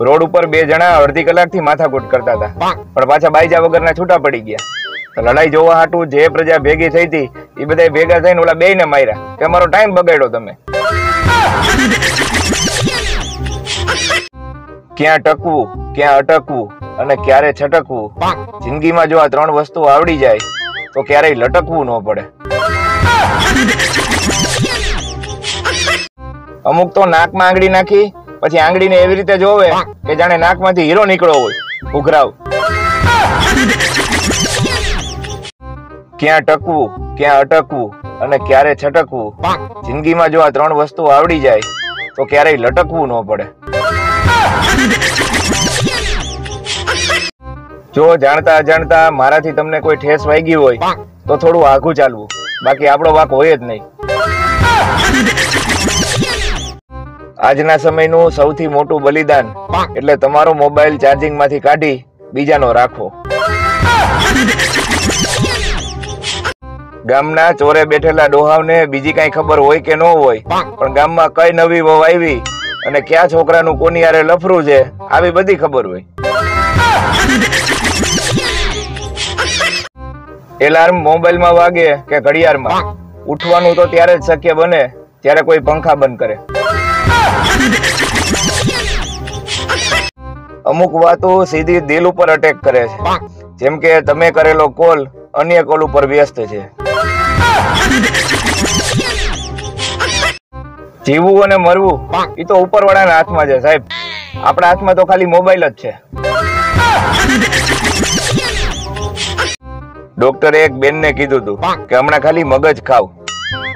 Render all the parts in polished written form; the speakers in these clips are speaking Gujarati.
રોડ ઉપર બે જણા અડધી કલાકથી માથાકૂટ કરતા હતા, પણ પાછા બાઈજા વગરના છૂટા પડી ગયા. લડાઈ જોવા હાટું જે પ્રજા ભેગી થઈ હતી એ બધા ભેગા થઈને ઓલા બેયને માર્યા કે અમારો ટાઈમ બગાડ્યો તમે. ક્યાં ટકવું, ક્યાં અટકવું અને ક્યારે છટકવું. જિંદગીમાં જો આ ત્રણ વસ્તુ આવડી જાય તો ક્યારેય લટકવું ન પડે. અમુક તો નાકમાં આંગળી નાખી પછી આંગળીને એવી રીતે જોવે કે જાણે નાકમાંથી હીરો નીકળ્યો હોય. ઉઘરાવ. ક્યાં ટકવું, ક્યાં અટકવું અને ક્યારે છટકવું. જિંદગીમાં જો આ ત્રણ વસ્તુ આવડી જાય તો ક્યારેય લટકવું ન પડે. જો જાણતા અજાણતા મારાથી તમને કોઈ ઠેસ વાગી હોય તો થોડું આઘું ચાલવું, બાકી આપણો વાંક હોય જ નહીં. આજના સમયનું સૌથી મોટું બલિદાન એટલે તમારો મોબાઈલ ચાર્જિંગ માંથી કાઢી બીજાનો રાખવો. ગામના ચોરે બેઠેલા ડોહાવને બીજી કઈ ખબર હોય કે ન હોય, પણ ગામમાં કઈ નવી વહુ આવી અને ક્યાં છોકરાનું કોની હારે લફરું છે આવી બધી ખબર હોય. એલાર્મ મોબાઈલમાં વાગે કે ઘડિયાળમાં, ઉઠવાનું તો ત્યારે જ શક્ય બને ત્યારે કોઈ પંખા બંધ કરે. અમુક વાતો સીધી દિલ ઉપર અટેક કરે છે, જેમ કે તમે કરેલો કોલ અન્ય કોલ ઉપર વ્યસ્ત છે. જીવવું અને મરવું એ તો ઉપરવાળાના હાથમાં છે સાહેબ, આપણા હાથમાં તો ખાલી મોબાઈલ જ છે. ડોક્ટરે એક બેનને કીધું હતું કે હમણાં ખાલી મગજ ખાવ.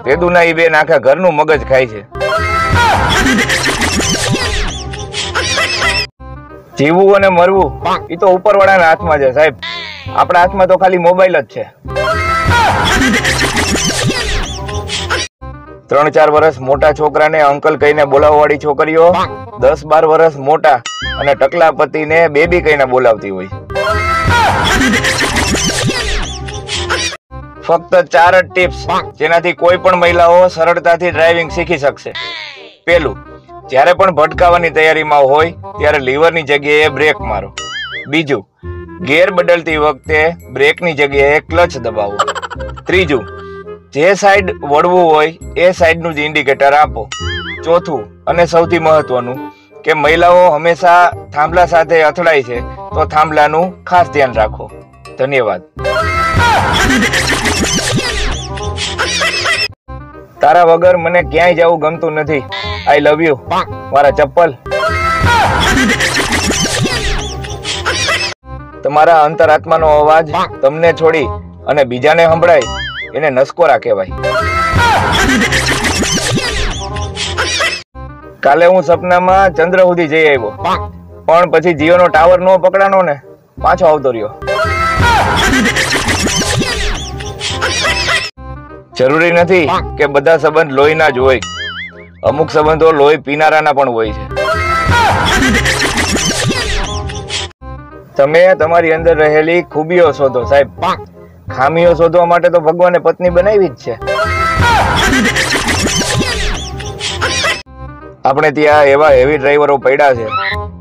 તેદુના એ બેન આખા ઘરનું મગજ ખાય છે. જીવવું અને મરવું એ તો ઉપરવાળાના હાથમાં છે સાહેબ, આપણા હાથમાં તો ખાલી મોબાઈલ જ છે. 3-4 વર્ષ મોટા છોકરાને અંકલ કહીને બોલાવવાળી છોકરીઓ 10-12 વર્ષ મોટા અને ટકલા પતિને બેબી કહીને બોલાવતી હોય. ફક્ત 4 જ ટિપ્સ જેનાથી કોઈ પણ મહિલાઓ સરળતાથી ડ્રાઇવિંગ શીખી શકશે. પહેલું, જ્યારે પણ ભટકાવાની તૈયારીમાં હોય ત્યારે લીવરની જગ્યાએ બ્રેક મારો. બીજું, ગેર બદલતી વખતે બ્રેકની જગ્યાએ ક્લચ દબાવો. ત્રીજું, જે સાઈડ વળવું હોય એ સાઈડનું જ ઇન્ડિકેટર આપો. ચોથું અને સૌથી મહત્વનું કે મહિલાઓ હંમેશા થાંભલા સાથે અથડાય છે તો થાંભલાનું ખાસ ધ્યાન રાખો. ધન્યવાદ. તારા વગર મને ક્યાંય જવું ગમતું નથી. આઈ લવ યુ મારા ચપ્પલ. તમારા અંતરાત્માનો અવાજ તમને છોડી અને બીજાને સંભળાય એને નસકોરા કહેવાય. કાલે હું સપનામાં ચંદ્ર સુધી જઈ આવ્યો, પણ પછી જીઓનો ટાવર નો પકડાનો ને પાછો આવતો રહ્યો. જરૂરી નથી કે બધા સંબંધ લોહીના જ હોય, અમુક સંબંધો લોહી પીનારાના પણ હોય છે. તમે તમારી અંદર રહેલી ખૂબીઓ શોધો સાહેબ, ખામીઓ શોધવા માટે તો ભગવાને પત્ની બનાવી જ છે. આપણે ત્યાં એવા હેવી ડ્રાઈવરો પડ્યા છે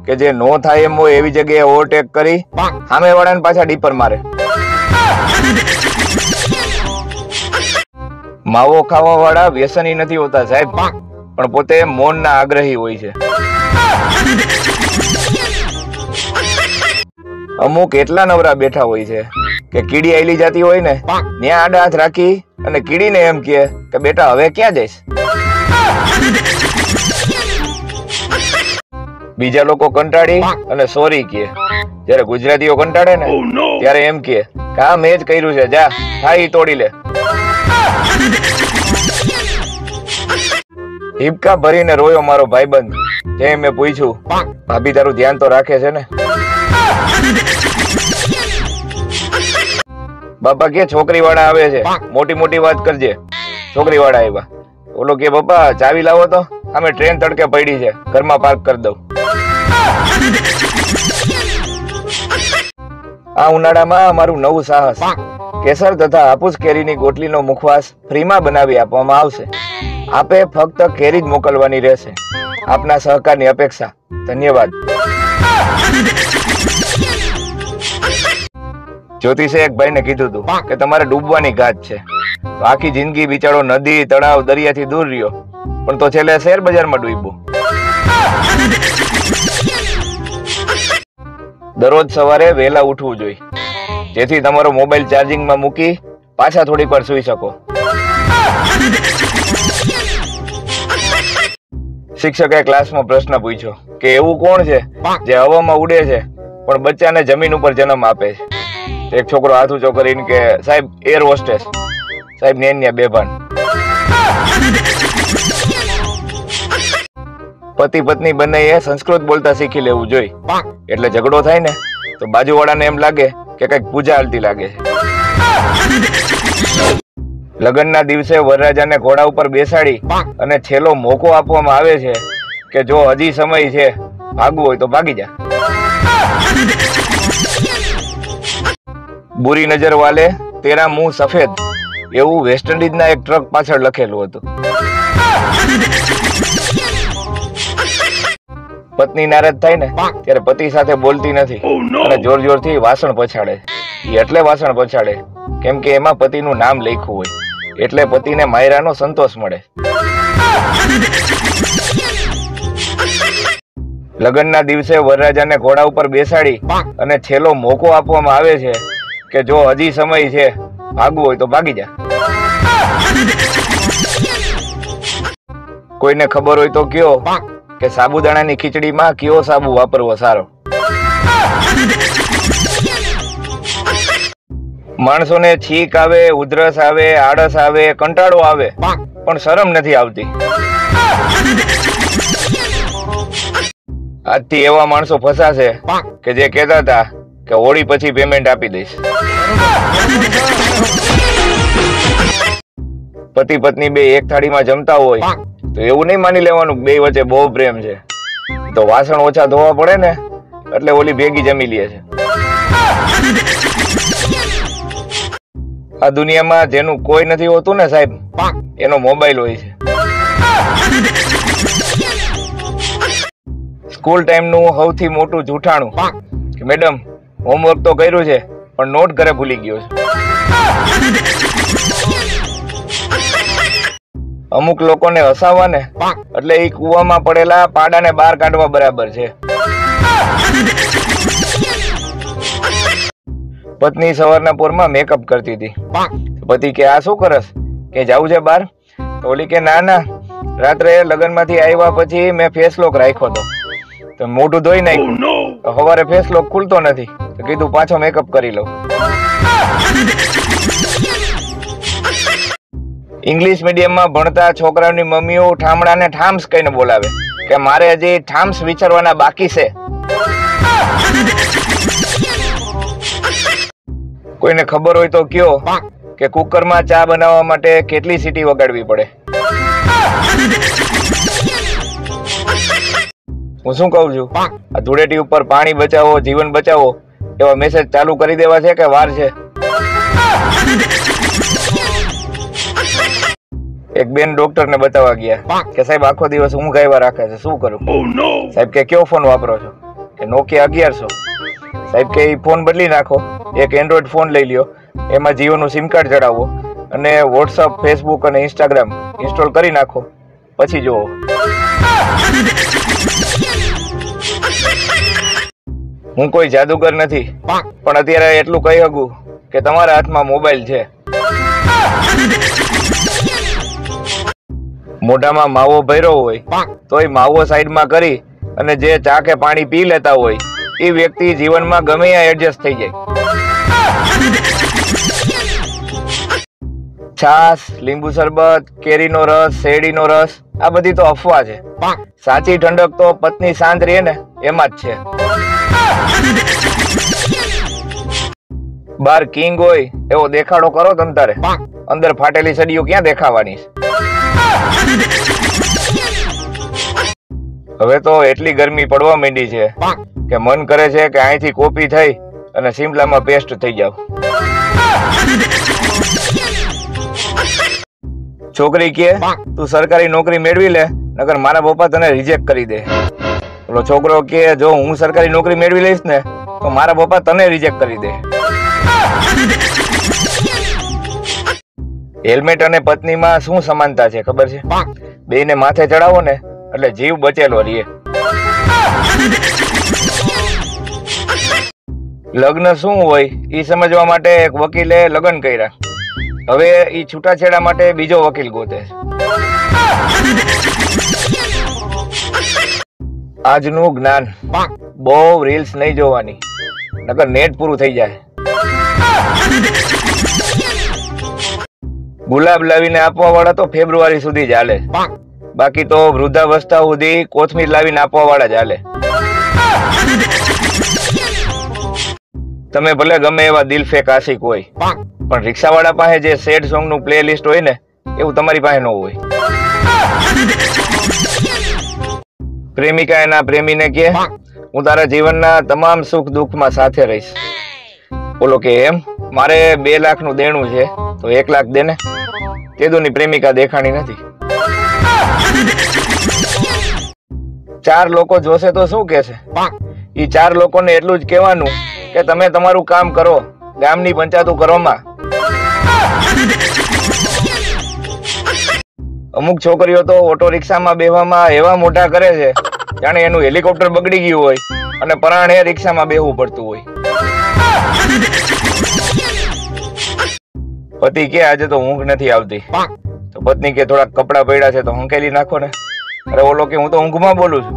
કે જે નો થાય એમ હોય એવી જગ્યાએ ઓવરટેક કરી સામે વાળાને પાછા ડીપર મારે. માવો ખાવા વાળા વ્યસની નથી હોતા સાહેબ, પણ પોતે મૌનના આગ્રહી હોય છે. અમુક એટલા નવરા બેઠા હોય છે કે કીડી આયલી જતી હોય ને ત્યાં આડા હાથ રાખી અને કીડીને એમ કહે કે બેટા હવે ક્યાં જઈશ. બીજા લોકો કંટાળી અને સોરી કહે, જયારે ગુજરાતીઓ કંટાળે ને ત્યારે એમ કહે કે આ મેં જ કર્યું છે, જા થાય તોડી લે. હિબકા ભરીને રોયો મારો ભાઈબંધ. જે મેં પૂછ્યું, ભાભી તારું ધ્યાન તો રાખે છે ને? બાપા કે છોકરી વાળા આવે છે, મોટી મોટી વાત કરજે. છોકરી વાળા આવ્યા. ઓલો કે બાપા ચાવી લાવો તો, અમે ટ્રેન તડકે પડી છે, ઘરમાં પાર્ક કરી દઉં. આ ઉનાળામાં અમારું નવું સાહસ, કેસર તથા હાપુસ કેરીની ગોટલીનો મુખવાસ ફ્રીમાં બનાવી આપવામાં આવશે. આપે ફક્ત કેરી જ મોકલવાની રહેશે. આપના સહકારની અપેક્ષા. ધન્યવાદ. જ્યોતિષે એક ભાઈને કીધું હતું કે તમારે ડૂબવાની ગાત છે. તો આખી જિંદગી બિચારો નદી, તળાવ, દરિયાથી દૂર રહ્યો, પણ તો છેલ્લે શેર બજારમાં ડૂબ્યો. દરરોજ સવારે વહેલા ઉઠવું જોઈએ, જેથી તમારો મોબાઈલ ચાર્જિંગમાં મૂકી પાછા થોડીક વાર સૂઈ શકો. શિક્ષકે ક્લાસમાં પ્રશ્ન પૂછ્યો કે એવું કોણ છે જે હવામાં ઉડે છે પણ બચ્ચાને જમીન ઉપર જન્મ આપે છે? એક છોકરો હાથ ઊંચો કરીને કે સાહેબ એર હોસ્ટેસ. સાહેબ નેન્યા બેભાન. પતિ પત્ની બંનેએ સંસ્કૃત બોલતા શીખી લેવું જોઈએ, એટલે ઝઘડો થાય ને તો બાજુવાળાને એમ લાગે કે કઈક પૂજા હાલતી લાગે છે. લગ્નના દિવસે વરરાજાને ઘોડા ઉપર બેસાડી અને છેલ્લો મોકો આપવામાં આવે છે કે જો હજી સમય છે, ભાગવું હોય તો ભાગી જા. બુરી નજર વાલે તેરા મુંહ સફેદ, એવું વેસ્ટ ઇન્ડિઝના એક ટ્રક પાછળ લખેલું હતું. પત્ની નારાજ થાય ને ત્યારે પતિ સાથે બોલતી નથી અને જોર જોરથી વાસણ પછાડે. એટલે વાસણ પછાડે કેમ કે એમાં પતિનું નામ લખ્યું હોય, એટલે પતિને માયરાનો સંતોષ મળે. લગ્નના દિવસે વરરાજાને ઘોડા ઉપર બેસાડી અને છેલ્લો મોકો આપવામાં આવે છે કે જો હજી સમય છે, ભાગવું હોય તો ભાગી જા. કોઈને ખબર હોય તો કયો કે સાબુદાણાની ખીચડીમાં કયો સાબુ વાપરવો સારો? માણસોને છીક આવે, ઉધરસ આવે, આળસ આવે, કંટાળો આવે, પણ શરમ નથી આવતી. આજથી એવા માણસો ફસાશે કે જે કહેતા હતા કે હોળી પછી પેમેન્ટ આપી દઈશ. પતિ પત્ની બે એક થાળીમાં જમતા હોય તો એવું નહીં માની લેવાનું બે વચ્ચે બહુ પ્રેમ છે. તો વાસણ ઓછા ધોવા પડે ને એટલે ઓલી ભેગી જમી લે છે. આ દુનિયામાં જેનું કોઈ નથી હોતું ને સાહેબ, એનો મોબાઈલ હોય છે. સ્કૂલ ટાઈમનું સૌથી મોટું જૂઠાણું કે મેડમ હોમવર્ક તો કર્યું છે પણ નોટ ઘરે ભૂલી ગયો છે. અમુક લોકોને હસાવવા ને એટલે એ કુવામાં પડેલા પાડાને બહાર કાઢવા બરાબર છે. પત્ની સવારના પોરમાં મેકઅપ કરતી હતી. પતિ કે આ શું કરસ, કે જાવું છે બહાર? તો ઓલી કે ના ના, રાત્રે લગ્નમાંથી આવ્યા પછી મેં ફેસ લોક રાખ્યો હતો તો મોઢું ધોઈ નાખ્યું, સવારે ફેસ લોક ખુલતો નથી તો કીધું પાછો મેકઅપ કરી લઉં. ઇંગ્લિશ મીડિયમમાં ભણતા છોકરાઓની મમ્મીઓ ઠામડાને ઠામ્સ કહીને બોલાવે કે મારે હજી ઠામ્સ વિચારવાના બાકી છે. કોઈને ખબર હોય તો કયો કે કુકરમાં ચા બનાવવા માટે કેટલી સીટી વગાડવી પડે? હું શું કહું છું, આ ધૂળેટી ઉપર પાણી બચાવો, જીવન બચાવો એવા મેસેજ ચાલુ કરી દેવા છે કે વાર છે? એક બેન ડોક્ટર ને બતાવવા ગયા કે સાહેબ આખો દિવસ ઊંઘ આવ્યા રાખે છે, શું કરું? સાહેબ કે કયો ફોન વાપરો છો? કે નોકિયા 1100. સાહેબ કે એ ફોન બદલી નાખો, એક એન્ડ્રોઈડ ફોન લઈ લ્યો, એમાં જીઓનું સિમ કાર્ડ ચડાવો અને વોટ્સઅપ, ફેસબુક અને ઇન્સ્ટાગ્રામ ઇન્સ્ટોલ કરી નાખો, પછી જોવો. હું કોઈ જાદુગર નથી, પણ અત્યારે એટલું કહી શકું કે તમારા હાથમાં મોબાઈલ છે. મોઢામાં માવો ભર્યો હોય તોય માવો સાઈડમાં કરી અને જે ચા કે પાણી પી લેતા હોય એ વ્યક્તિ જીવનમાં ગમે ત્યાં એડજસ્ટ થઈ જાય. છાસ, લીંબુ શરબત, કેરીનો રસ, શેરડીનો રસ આ બધી તો અફવા છે. સાચી ઠંડક તો પત્ની શાંત રહે ને એમાં જ છે. બાર કિંગ હોય એવો દેખાડો કરો તમ તારે, અંદર ફાટેલી સડીઓ ક્યાં દેખાવાની? હવે તો એટલી ગરમી પડવા માંડી છે કે મન કરે છે કે અહીંથી કોપી થઈ અને સિમલામાં પેસ્ટ થઈ જાવ. છોકરી કે તું સરકારી નોકરી મેળવી લે, નકર મારા પપ્પા તને રિજેક્ટ કરી દે. ઓલો છોકરો કે જો હું સરકારી નોકરી મેળવી લઈશ ને તો મારા પપ્પા તને રિજેક્ટ કરી દે. હેલ્મેટ અને પત્નીમાં શું સમાનતા છે ખબર છે? બેયને માથે ચડાવો ને એટલે જીવ બચેલો રહીએ. લગ્ન શું હોય એ સમજવા માટે એક વકીલે લગ્ન કર્યા. હવે એ છૂટાછેડા માટે બીજો વકીલ ગોતે છે. આજનું જ્ઞાન બહુ રીલ્સ નહીં જોવાની, નકર નેટ પૂરું થઈ જાય. ગુલાબ લાવીને આપવા વાળા તો ફેબ્રુઆરી સુધી ચાલે, બાકી તો વૃદ્ધાવસ્થા સુધી કોથમીર લાવીને આપવા વાળા ચાલે. તમે ભલે ગમે એવા દિલ ફેક આશિક હોય, પણ રિક્ષાવાળા પાસે જે સેડ સોંગ નું પ્લે લિસ્ટ હોય ને એવું તમારી પાસે ન હોય. પ્રેમિકા એના પ્રેમીને કહે હું તારા જીવનના તમામ સુખ દુઃખમાં સાથે રહીશ. બોલો કે એમ, મારે 2 લાખનું દેણું છે તો 1 લાખ દે ને. તેદુની પ્રેમિકા દેખાણી નથી. 4 લોકો જોશે તો શું કહેશે? એ 4 લોકોને એટલું જ કહેવાનું કે તમે તમારું કામ કરો, ગામની પંચાયતો કરવામાં. અમુક છોકરીઓ તો ઓટો રિક્ષામાં બેહવામાં એવા મોટા કરે છે જાણે એનું હેલિકોપ્ટર બગડી ગયું હોય અને પરાણે રિક્ષામાં બેહવું પડતું હોય. પતિ કે આજે તો ઊંઘ નથી આવતી, તો પત્ની કે થોડા કપડા પડ્યા છે તો હંકેલી નાખો ને. અરે ઓલો કે હું તો ઊંઘમાં બોલું છું.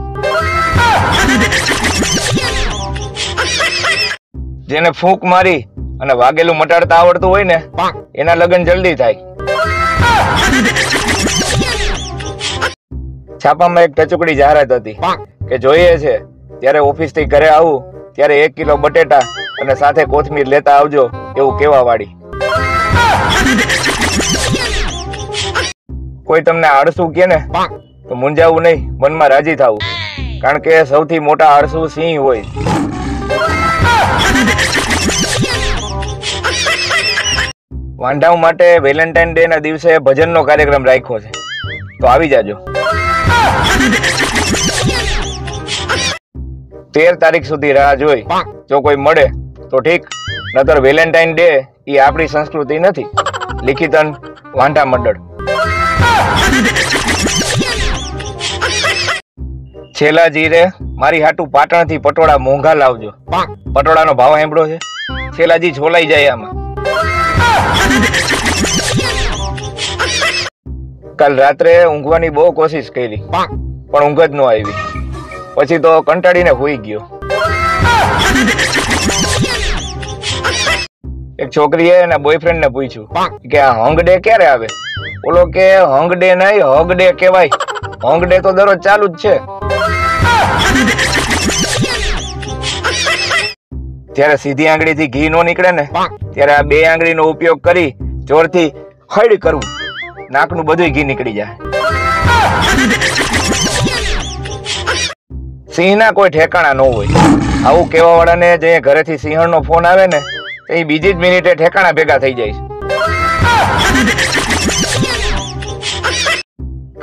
જેને ફૂંક મારી અને વાગેલું મટાડતા આવડતું હોય ને એના લગ્ન જલ્દી થાય. છાપામાં એક ટચુકડી જાહેરાત હતી કે જોઈએ છે ત્યારે ઓફિસ થી ઘરે આવું ત્યારે 1 કિલો બટેટા અને સાથે કોથમીર લેતા આવજો એવું કેવા વાળી. કોઈ તમને આળસુ કે ને તો મૂંઝાવું નહીં, મનમાં રાજી થવું, કારણ કે સૌથી મોટા આળસુ સિંહ હોય. વાંઢાઓ માટે વેલેન્ટાઇન ડે ના દિવસે ભજનનો કાર્યક્રમ રાખ્યો છે, તો આવી જાજો. 13 તારીખ સુધી રાહ જોઈ, જો કોઈ મળે તો ઠીક, નતર વેલેન્ટાઇન ડે એ આપણી સંસ્કૃતિ નથી. લિખિતન વાંઢા મંડળ. છેલ્લા જીરે મારી હાટુ પાટણ થી પટોળા મોંઘા લાવજો. પટોળાનો ભાવ સાંભળ્યો છે? છેલ્લાજી છોલાઈ જાય આમાં. કાલ રાત્રે ઊંઘવાની બહુ કોશિશ કરી પણ ઊંઘ જ ન આવી. પછી તો કંટાળીને હુઈ ગયો. એક છોકરીએ એના બોયફ્રેન્ડ ને પૂછ્યું કે આ હંગ ડે ક્યારે આવે? બોલો કે હંગ ડે નહીં, હગ ડે કહેવાય. હંગ ડે તો દરરોજ ચાલુ જ છે. ત્યારે સીધી આંગળી થી ઘી નો નીકળે ને ત્યારે આ 2 આંગળીનો ઉપયોગ કરી જોરથી હળ કરવું, નાકનું બધું ઘી નીકળી જાય. સિંહના કોઈ ઠેકાણા ન હોય. આવું કેવા વાળાને જે ઘરેથી સિંહણનો ફોન આવે ને એ બીજી જ મિનિટે ઠેકાણા ભેગા થઈ જાય.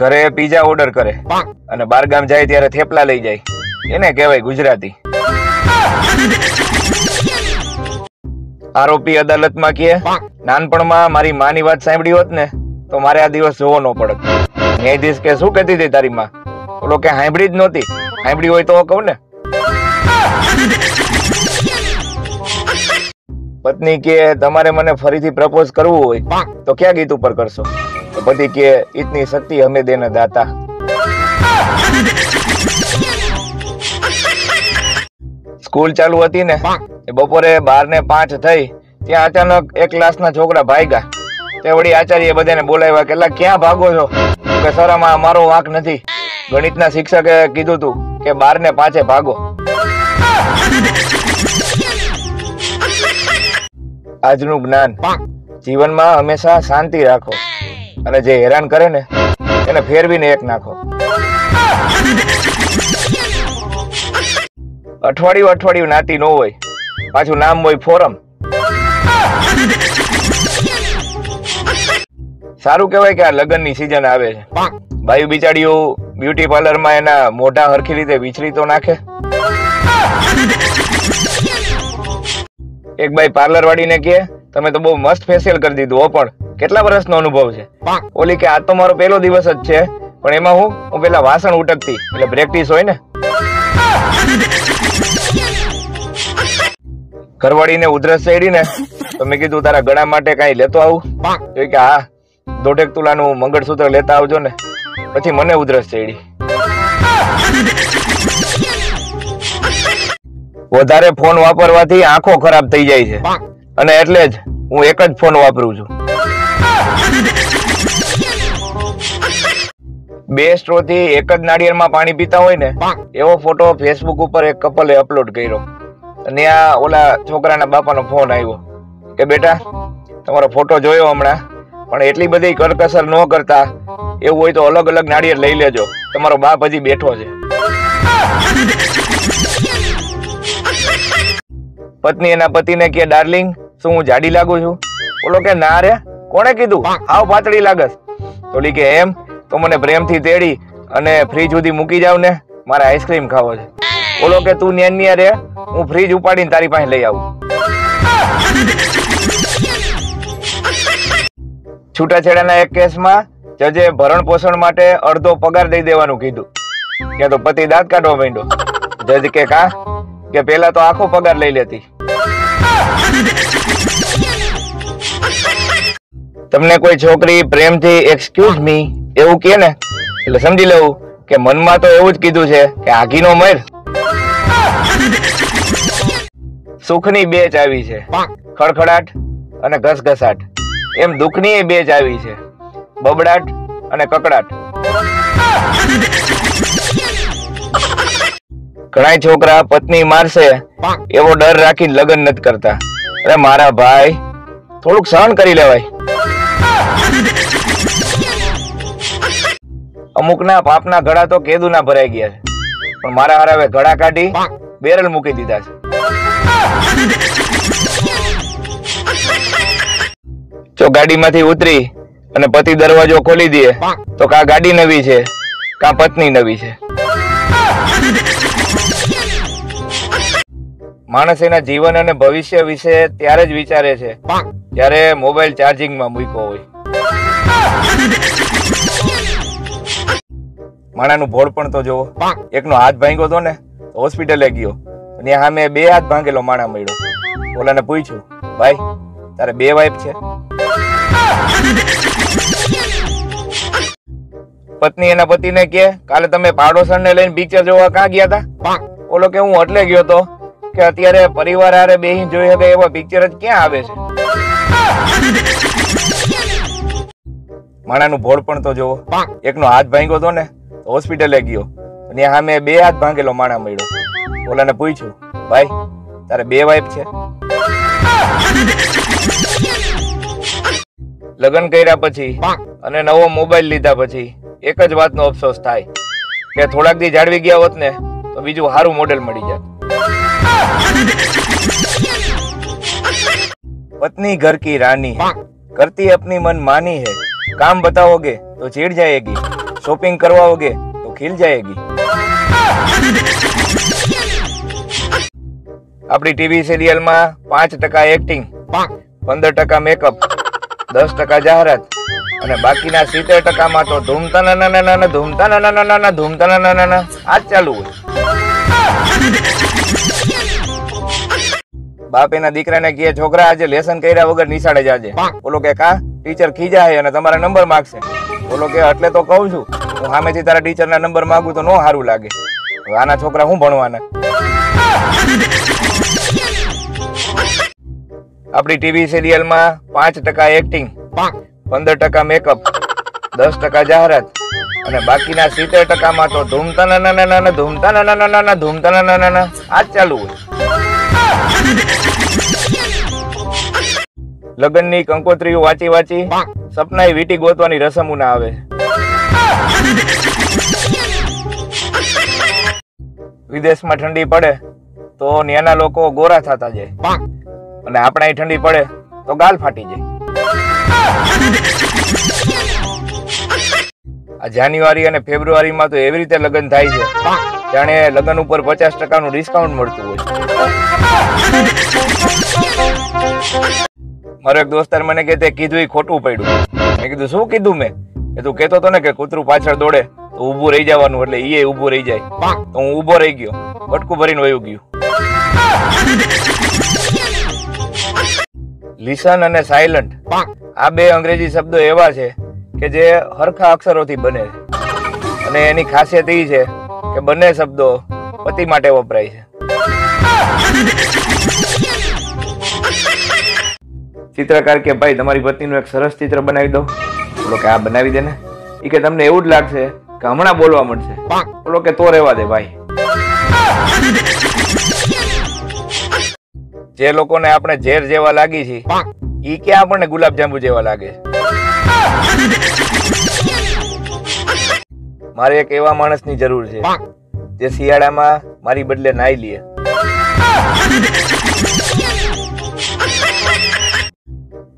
ઘરે પીઝા ઓર્ડર કરે અને બારગામ જાય ત્યારે થેપલા લઈ જાય, એને કહેવાય ગુજરાતી. આરોપી અદાલતમાં કહે નાનપણમાં મારી માની વાત સાંભળી હોત ને તો મારે આ દિવસ જોવો ન પડત. ન્યાયાધીશ કે શું કહેતી હતી તારી માં? બોલો કે સાંભળી જ નહોતી. સાંભળી હોય તો કહું ને. પત્ની કે તમારે મને ફરીથી પ્રપોઝ કરવું હોય તો ક્યાં ગીત ઉપર કરશો? તો પતિ કે ઇતની શક્તિ હમે દેને દાતા. સ્કૂલ ચાલુ હતી ને બપોરે 12:05 થઈ ત્યાં અચાનક એક ક્લાસના છોકરા ભાગ્યા. તે વળી આચાર્ય બધાને બોલાવ્યા કે ક્યાં ભાગો છો? કે સર આમાં અમારો વાંક નથી, ગણિતના શિક્ષકે કીધું તું કે 12:05 ભાગો. આજનું જ્ઞાન, જીવનમાં હંમેશા શાંતિ રાખો અને જે હેરાન કરે ને એને ફેરવીને એક નાખો. અઠવાડિયું નાતી ન હોય, પાછું નામ હોય ફોરમ. સારું કહેવાય કે આ લગ્નની સિઝન આવે છે, ભાઈ બિચારીઓ બ્યુટી પાર્લરમાં એના મોઢા હરખી રીતે વિચરી તો નાખે. એક ભાઈ પાર્લર વાળીને કહે તમે તો બહુ મસ્ત ફેશિયલ કરી દીધું હો, પણ કેટલા વર્ષનો અનુભવ છે? ઓલી કે આજ તો મારો પહેલો દિવસ જ છે, પણ એમાં હું પેલા વાસણ ઉટકતી એટલે પ્રેક્ટિસ હોય ને. ઘરવાળીને ઉધરસ ચડી ને તો મેં કીધું તારા ગળા માટે કઈ લેતો આવું? તો કે હા 1.5 તોલાનું મંગળસૂત્ર લેતા આવજો ને. પછી મને ઉધરસ ચડી. વધારે ફોન વાપરવાથી આંખો ખરાબ થઈ જાય છે, અને એટલે જ હું એક જ ફોન વાપરું છું. 2 સ્ટ્રોથી એક જ નાળિયેરમાં પાણી પીતા હોય ને એવો ફોટો ફેસબુક ઉપર એક કપલે અપલોડ કર્યો. અને આ ઓલા છોકરાના બાપાનો ફોન આવ્યો કે બેટા તમારો ફોટો જોયો હમણાં, પણ એટલી બધી કરકસર ન કરતા, એવું હોય તો અલગ અલગ નાળિયેર લઈ લેજો, તમારો બાપ હજી બેઠો છે. પત્ની એના પતિને કે ડાર્લિંગ શું હું જાડી લાગુ છું? બોલો કે ના રે, કોણે કીધું હાવ પાતળી લાગસ? ઓલી કે એમ તો મને પ્રેમથી તેડી અને ફ્રીજ સુધી મૂકી જાવ ને, મારે આઈસ્ક્રીમ ખાવો છે. બોલો કે તું ન્યા રે, હું ફ્રીજ ઉપાડીને તારી પાસે લઈ આવું. છૂટાછેડાના એક કેસમાં જજે ભરણ પોષણ માટે અડધો પગાર દઈ દેવાનું કીધું. ત્યાં તો પતિ દાંત કાઢવા માંડ્યો. જજ કે કા કે પેલા તો આખો પગાર લઈ લેતી. તમને કોઈ છોકરી પ્રેમથી એક્સક્યુઝ મી એવું કહે ને એટલે સમજી લેવું કે મનમાં તો એવું જ કીધું છે કે આગીનો મર. સુખની 2 ચાવી છે, ખડખડાટ અને ઘસઘસાટ. એમ દુઃખની 2 ચાવી છે, બબડાટ અને કકડાટ. ઘણા છોકરા પત્ની મારશે એવો ડર રાખીને લગ્ન નથી કરતા. અરે મારા ભાઈ થોડુંક સહન કરી લેવાય. અમુકના પાપના ઘડા તો કેદુના ભરાઈ ગયા છે, પણ મારા હારે ઘડા કાઢી બેરલ મૂકી દીધા છે. જો ગાડીમાંથી ઉતરી અને પતિ દરવાજો ખોલી દે તો કા ગાડી નવી છે કા પત્ની નવી છે. માણસ એના જીવન અને ભવિષ્ય વિશે ત્યારે જ વિચારે છે જ્યારે મોબાઈલ ચાર્જિંગમાં મૂક્યો હોય. માણાનું ભોળ પણ તો જોવો, એકનો હાથ ભાંગ્યો હતો ને હોસ્પિટલે ગયો અને સામે 2 હાથ ભાંગેલો માણા મળ્યો. ઓલાને પૂછ્યું ભાઈ તારે 2 વાઈફ છે? પત્ની એના પતિને કે કાલે તમે પાડોશરને લઈને પિક્ચર જોવા ક્યાં ગયા હતા? ઓલો કે હું એટલે ગયો તો કે અત્યારે પરિવાર હારે બેહીને જોઈ શકે એવા પિક્ચર જ ક્યાં આવે છે. માણાનું ભોળ પણ તો જોવો, એકનો હાથ ભાંગ્યો હતો ને હોસ્પિટલે ગયો અને સામે 2 હાથ ભાંગેલો માણા મળ્યો. ઓલાને પૂછ્યું ભાઈ તારે 2 વાઈફ છે? લગ્ન કર્યા પછી અને નવો મોબાઈલ લીધા પછી એક જ વાતનો અફસોસ થાય કે થોડાક દી જાળવી ગયા હોત ને તો બીજું સારું મોડેલ મળી જાત. पत्नी घर की रानी है, करती अपनी मन मानी है, काम बताओगे तो चिढ़ जाएगी, शॉपिंग करवाओगे तो खिल जाएगी. अपनी टीवी सीरियल में 5% एक्टिंग, 15% मेकअप, 10% जाहरात અને બાકીના 70% માં તો ધૂમતા ના આજ ચાલુ હોય. બાપ એના દીકરાને કહે છોકરા આજે લેસન કર્યા વગર નિશાળે જાજે. બોલો કે કા ટીચર ખીજાય અને તમારા નંબર માંગશે. બોલો કે એટલે તો કહું છું, હું સામેથી તારા ટીચરના નંબર માંગુ તો નો સારું લાગે. આના છોકરા શું ભણવાના? આપણી ટીવી સિરિયલ માં 5% એક્ટિંગ, 15% મેકઅપ, 10% જાહેરાત અને બાકીના 70% માં તો ધૂમતા ના આજ ચાલુ હોય. લગ્નની કંકોત્રીઓ વાંચી વાંચી સપનાએ વીટી ગોતવાની રસમો ના આવે. વિદેશમાં ઠંડી પડે તો ત્યાંના લોકો ગોરા થતા જાય અને આપણા અહીં ઠંડી પડે તો ગાલ ફાટી જાય. આ જાન્યુઆરી અને ફેબ્રુઆરીમાં તો એવી રીતે લગ્ન થાય છે જાણે લગ્ન ઉપર 50% ડિસ્કાઉન્ટ મળતું હોય. મારો એક દોસ્તાર મને કે તે કીધું એ ખોટું પડ્યું. મેં કીધું શું કીધું મેં? કે તું કહેતો હતો ને કે કૂતરું પાછળ દોડે તો ઊભું રહી જવાનું, એટલે એ ઊભું રહી જાય. તો હું ઊભો રહી ગયો, બટકું ભરીને વયું ગયું. લિસન અને સાયલન્ટ આ બે અંગ્રેજી શબ્દો એવા છે કે જે હરખા અક્ષરોથી બને છે, અને એની ખાસિયત એ છે કે બંને શબ્દો પતિ માટે વપરાય છે. ચિત્રકાર કે ભાઈ તમારી પત્નીનું એક સરસ ચિત્ર બનાવી દો. બોલો કે આ બનાવી દે ને. એ કે તમને એવું જ લાગશે કે હમણાં બોલવા મળશે. બોલો કે તો રહેવા દે ભાઈ. જે લોકોને આપણે ઝેર જેવા લાગી છે ઈ કે આપણને ગુલાબજાંબુ જેવા લાગે. મારે એક એવા માણસની જરૂર છે જે શિયાળામાં મારી બદલે નાઈ લે.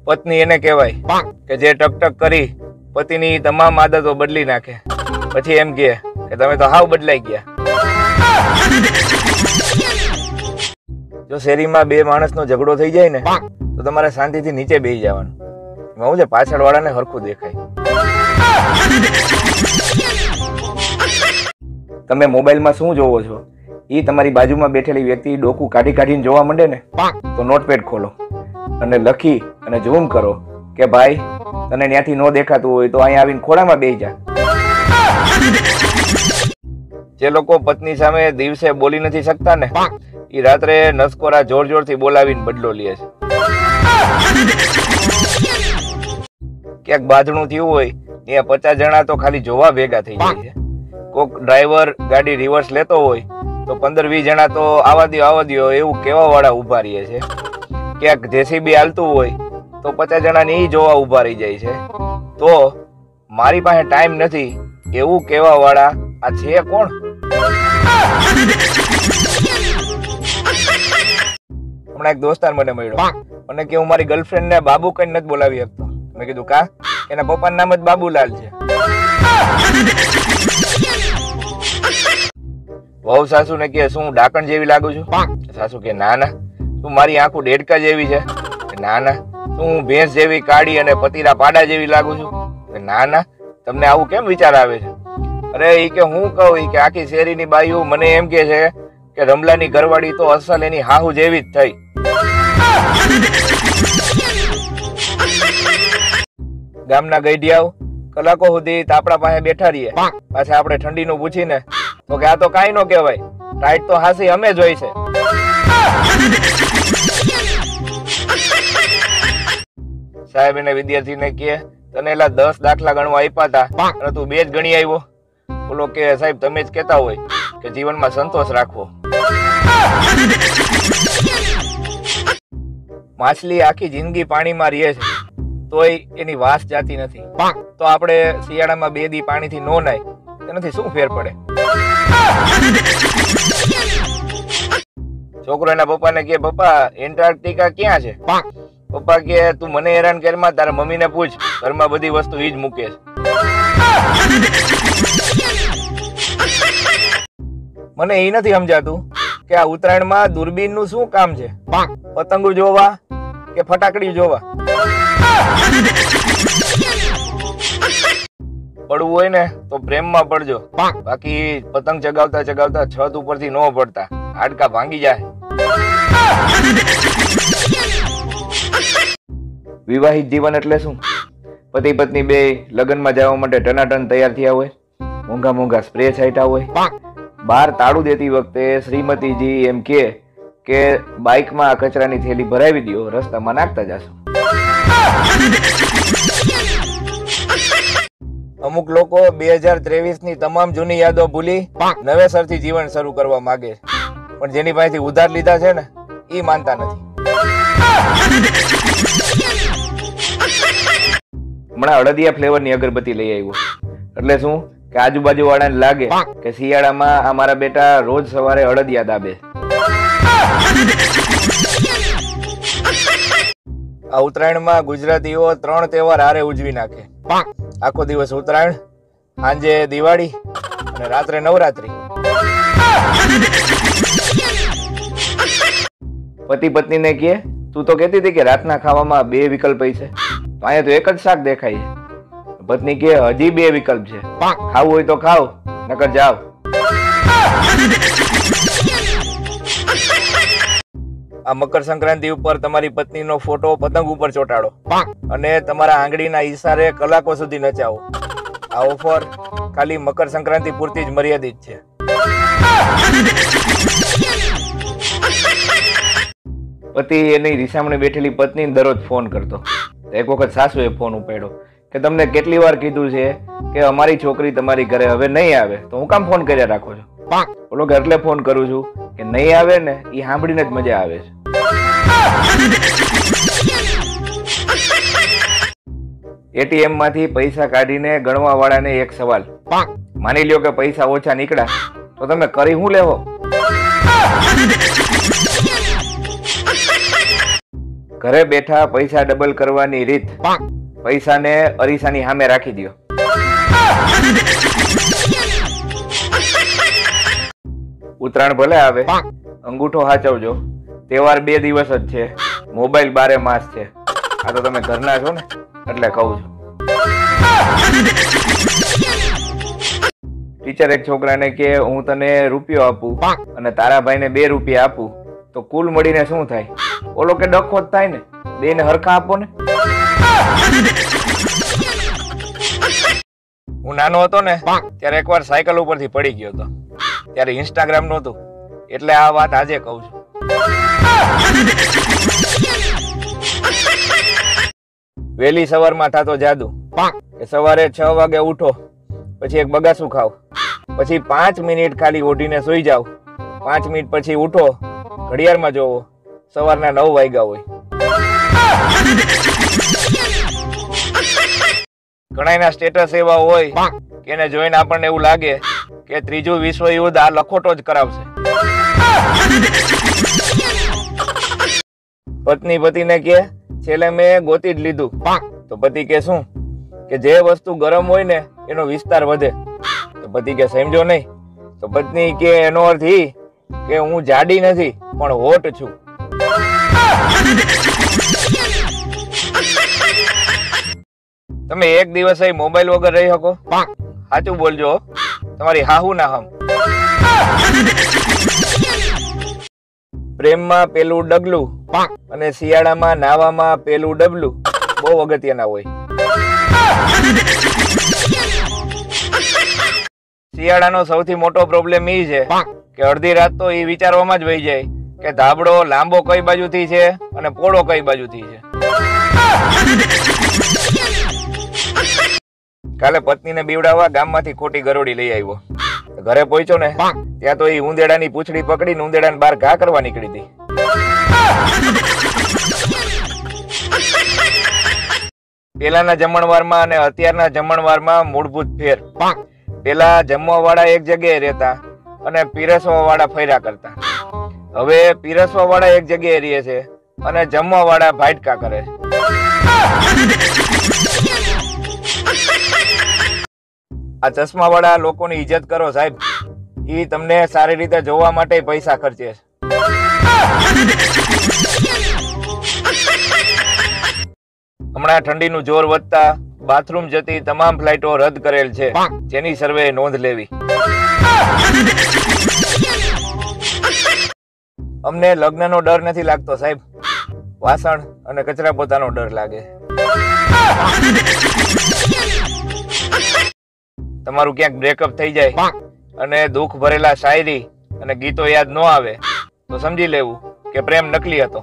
પત્ની એને કહેવાય કે જે ટકટક કરી પતિની તમામ આદતો બદલી નાખે, પછી એમ કહે કે તમે તો હાવ બદલાઈ ગયા. જો શેરીમાં બે માણસનો ઝઘડો થઈ જાય ને તો તમારે શાંતિથી નીચે બેસી જવાનું. હું છે પાછળ વાળાને હરખું દેખાય. તમે મોબાઈલમાં શું જોવો છો એ તમારી બાજુમાં બેઠેલી વ્યક્તિ ડોકું કાઢી કાઢીને જોવા માંડે ને તો નોટપેડ ખોલો અને લખી અને ઝૂમ કરો કે ભાઈ તને ત્યાંથી ન દેખાતું હોય તો અહીંયા આવીને ખોળામાં બેસી જા. જે લોકો પત્ની સામે દિવસે બોલી નથી શકતા ને એ રાત્રે નસકોરા જોર જોરથી બોલાવીને બદલો લે છે. ક્યાંક બાંધણું થયું હોય ત્યાં 50 જણા તો ખાલી જોવા ભેગા થઈ જાય છે. કોક ડ્રાઈવર ગાડી રિવર્સ લેતો હોય તો 15-20 જણા તો આવા દ્યો એવું કેવા વાળા ઉભા રહે છે. ક્યાંક જેસીબી હાલતું હોય તો 50 જણા ને જોવા ઉભા રહી જાય છે. તો મારી પાસે ટાઈમ નથી એવું કેવા વાળા આ છે કોણ? હમણાં એક દોસ્તાર મને મળ્યો, મને કે હું મારી ગર્લફ્રેન્ડ ને બાબુ કઈ નથી બોલાવી શકતો. મેં કીધું કા? એના પપ્પાનું નામ જ બાબુલાલ છે. વહુ સાસુ ને કે શું ડાકણ જેવી લાગુ છું? સાસુ કે ના ના. તું મારી આંખો ડેડકા જેવી છે? ના ના. તું ભેંસ જેવી કાળી અને પતીરા પાડા જેવી લાગુ છું? ના ના. તમને આવું કેમ વિચાર આવે છે? અરે ઈ કે હું કહું ઈ કે આખી શેરીની બાઈઓ મને એમ કે છે કે રમલાની ઘરવાળી તો અસલ એની હાહુ જેવી જ થઈ. ગામના ગઈઢિયાઓ કલાકો સુધી તાપડા પાસે બેઠા રહીએ, પાછા આપણે ઠંડીનું પૂછીને તો કે આ તો કાંઈ નો કહેવાય, ટાઈટ તો હાસી અમે જ હોય છે. સાહેબ એને વિદ્યાર્થીને કહે તને એલા 10 દાખલા ગણવા આપ્યા હતા અને તું 2 જ ગણી આવ્યો. બોલો કે સાહેબ તમે જ કહેતા હોય કે જીવનમાં સંતોષ રાખવો. માછલી આખી જિંદગી પાણીમાં રહે છે તોય એની વાસ જાતી નથી. તો આપણે શિયાળામાં 2 દી પાણીથી નો નાય તેનાથી શું ફેર પડે? છોકરો એના પપ્પાને કે પપ્પા એન્ટાર્કટિકા ક્યાં છે? પપ્પા કે તું મને હેરાન કરમાં તારા મમ્મીને પૂછ, ઘરમાં બધી વસ્તુ ઈ જ મૂકે છે. મને એ નથી સમજાતું કે આ ઉત્તરાયણમાં દૂરબીનનું શું કામ છે? પતંગો જોવા કે ફટાકડી જોવા? પડવું હોય ને તો પ્રેમમાં પડજો, બાકી પતંગ ચગાવતા ચગાવતા છત ઉપરથી ન પડતા, હાડકા ભાંગી જાય. વિવાહિત જીવન એટલે શું? પતિ પત્ની બે લગ્નમાં જવા માટે ટનાટન તૈયાર થયા હોય, મોંઘા મોંઘા સ્પ્રે છાંટ્યા હોય, બહાર તાળું દેતી વખતે શ્રીમતીજી એમ કે બાઇકમાં આ કચરાની થેલી ભરાવી દો, રસ્તામાં નાખતા જશો. અમુક લોકો 2023ની તમામ જૂની યાદો ભૂલી નવેસરથી જીવન શરૂ કરવા માંગે છે, પણ જેની પાસેથી ઉધાર લીધા છે ને એ માનતા નથી. હમણાં અડદિયા ફ્લેવરની અગરબત્તી લઈ આવ્યો, એટલે શું કે આજુબાજુ વાળાને લાગે કે શિયાળામાં આ મારા બેટા રોજ સવારે અડદિયા દાબે. આ ઉત્તરાયણમાં ગુજરાતીઓ 3 તહેવાર હારે ઉજવી નાખે. આખો દિવસ ઉત્તરાયણ, સાંજે દિવાળી અને રાત્રે નવરાત્રી. પતિ પત્નીને કહે તું તો કહેતી હતી કે રાતના ખાવામાં 2 વિકલ્પ છે, તો અહીંયા તો એક જ શાક દેખાય છે. પત્ની કહે હજી 2 વિકલ્પ છે, ખાવું હોય તો ખાવ નકર જાવ. આ મકર સંક્રાંતિ ઉપર તમારી પત્નીનો ફોટો પતંગ ઉપર ચોંટાડો અને તમારા આંગળીના ઈશારે કલાકો સુધી નચાવો. આ ઓફર ખાલી મકર સંક્રાંતિ પૂરતી જ મર્યાદિત છે. પતિ એની રીસામણે બેઠેલી પત્નીને દરરોજ ફોન કરતો. એક વખત સાસુએ ફોન ઉપાડ્યો કે તમને કેટલી વાર કીધું છે કે અમારી છોકરી તમારી ઘરે હવે નહીં આવે, તો હું કામ ફોન કર્યા રાખો છો? બોલો કે એટલે ફોન કરું છું કે નહીં આવે ને એ સાંભળીને જ મજા આવે છે. એટીએમ માંથી પૈસા કાઢીને ગણવા વાળાને એક સવાલ. માની લ્યો કે પૈસા ઓછા નીકળ્યા તો તમે કરી શું લેવો? ઘરે બેઠા પૈસા ડબલ કરવાની રીત. પૈસાને અરીસાની સામે રાખી દો. ઉત્તરાયણ ભલે આવે, અંગૂઠો સાચવજો. તહેવાર 2 દિવસ જ છે, મોબાઈલ 12 માસ છે. આ તો તમે ઘરના છો ને એટલે કહું છું. ટીચર એક છોકરાને કે હું તને રૂપિયો આપું અને તારા ભાઈને 2 રૂપિયા આપું તો કુલ મળીને શું થાય? ઓલો કે ડખો જ થાય ને, 2 ને હરખા આપો ને. હું નાનો હતો ને ત્યારે એકવાર સાયકલ ઉપરથી પડી ગયો હતો. ત્યારે ઇન્સ્ટાગ્રામ નહોતું એટલે આ વાત આજે કહું છું. વહેલી સવારમાં થતો જાદુ કે સવારે 6 વાગે ઉઠો, પછી એક બગાસું ખાવ, પછી 5 મિનિટ ખાલી ઓઢીને સુઈ જાવ. 5 મિનિટ પછી ઉઠો, ઘડિયાળમાં જોવો સવારના 9 વાગ્યા હોય. ઘણાના સ્ટેટસ એવા હોય કે એને જોઈને આપણને એવું લાગે કે 3રું વિશ્વ યુદ્ધ આ લખોટો જ કરાવશે. પત્ની પતિને કે છેલ્લે મેં ગોતી જ લીધું. તો પતિ કે શું? કે જે વસ્તુ ગરમ હોય ને એનો વિસ્તાર વધે. તો પતિ કે સમજો નહીં. તો પત્ની કે એનો અર્થ એ કે હું જાડી નથી પણ હોટ છું. તમે એક દિવસ મોબાઈલ વગર રહી શકો? સાચું બોલજો, તમારી હાહુ ના હમ. પ્રેમમાં પેલું ડગલું અને શિયાળામાં નાવામાં પેલું ડબલું બહુ અગત્યના હોય. શિયાળાનો સૌથી મોટો પ્રોબ્લેમ એ છે કે અડધી રાત તો એ વિચારવામાં જ વહી જાય કે ધાબળો લાંબો કઈ બાજુથી છે અને પોળો કઈ બાજુથી છે. કાલે પત્નીને બીવડાવવા ગામમાંથી ખોટી ગરોળી લઈ આવ્યો. ઘરે પહોંચ્યો ને ત્યાં તો એ ઉંદેડાની પૂંછડી પકડીને ઉંદેડાને બહાર ઘા કરવા નીકળી હતી. પેલાના જમણવારમાં અને અત્યારના જમણવારમાં મૂળભૂત ફેર. પેલા જમવા વાળા એક જગ્યાએ રહેતા અને પીરસવા વાળા ફર્યા કરતા. હવે પીરસવા વાળા એક જગ્યાએ રહે છે અને જમવા વાળા ભાટકા કરે છે. આ ચશ્મા વાળા લોકોની ઇજ્જત કરો સાહેબ. ઈ તમને સારી રીતે જોવા માટે પૈસા ખર્ચે છે. હમણાં ઠંડીનું જોર વધતા બાથરૂમ જતી તમામ ફ્લાઇટો રદ કરેલ છે, જેની સર્વે નોંધ લેવી. અમને લગ્નનો ડર નથી લાગતો સાહેબ, વાસણ અને કચરા પોતાનો ડર લાગે. તમારું ક્યાંક બ્રેકઅપ થઈ જાય અને દુઃખ ભરેલા શાયરી અને ગીતો યાદ ન આવે તો સમજી લેવું કે પ્રેમ નકલી હતો.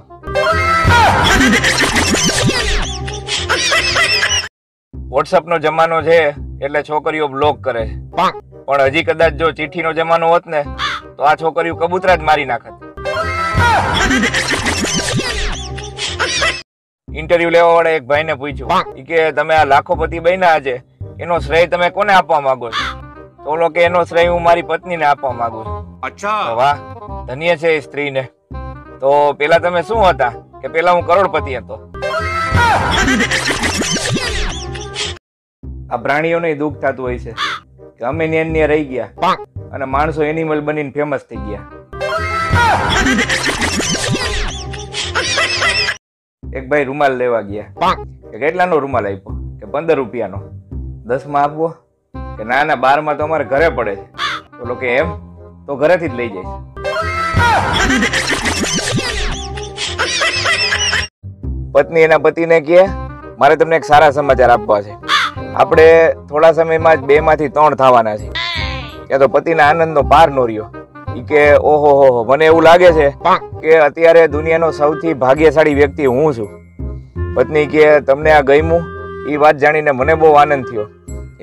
વોટ્સઅપ નો જમાનો છે એટલે છોકરીઓ બ્લોક કરે છે, પણ હજી કદાચ જો ચિઠ્ઠી નો જમાનો હોત ને તો આ છોકરીઓ કબૂતરા જ મારી નાખત. ઇન્ટરવ્યુ લેવા વાળા એક ભાઈને પૂછ્યું કે તમે આ લાખોપતિ બન્યા આજે, એનો શ્રેય તમે કોને આપવા માંગો છો? તો ઓલો કે એનો શ્રેય હું મારી પત્નીને આપવા માંગુ છું. અચ્છા, વાહ, ધન્ય છે એ સ્ત્રીને. તો પેલા તમે શું હતા? કે પેલા હું કરોડપતિ હતો. આ પ્રાણીઓને દુઃખ થતું હોય છે કે અમે ને રહી ગયા અને માણસો એનિમલ બનીને ફેમસ થઈ ગયા. એક ભાઈ રૂમાલ લેવા ગયા કે કેટલાનો રૂમાલ આપ્યો કે 15 રૂપિયાનો. 10 માં આપવો કે ના 12 માં તો અમારે ઘરે પડે છે. બોલો કે એમ તો ઘરેથી જ લઈ જાય. પત્ની એના પતિને કહે મારે તમને એક સારા સમાચાર આપવા છે. આપણે થોડા સમયમાં જ 2 માંથી 3 થવાના છે. ત્યાં તો પતિના આનંદનો પાર નો રહ્યો. ઈ કે ઓહો હો, મને એવું લાગે છે કે અત્યારે દુનિયાનો સૌથી ભાગ્યશાળી વ્યક્તિ હું છું. પત્ની કે તમને આ ગમ્યું? એ વાત જાણીને મને બહુ આનંદ થયો.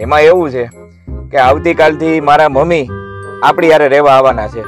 એમાં એવું છે કે આવતીકાલથી મારા મમ્મી આપણી હારે રહેવા આવવાના છે.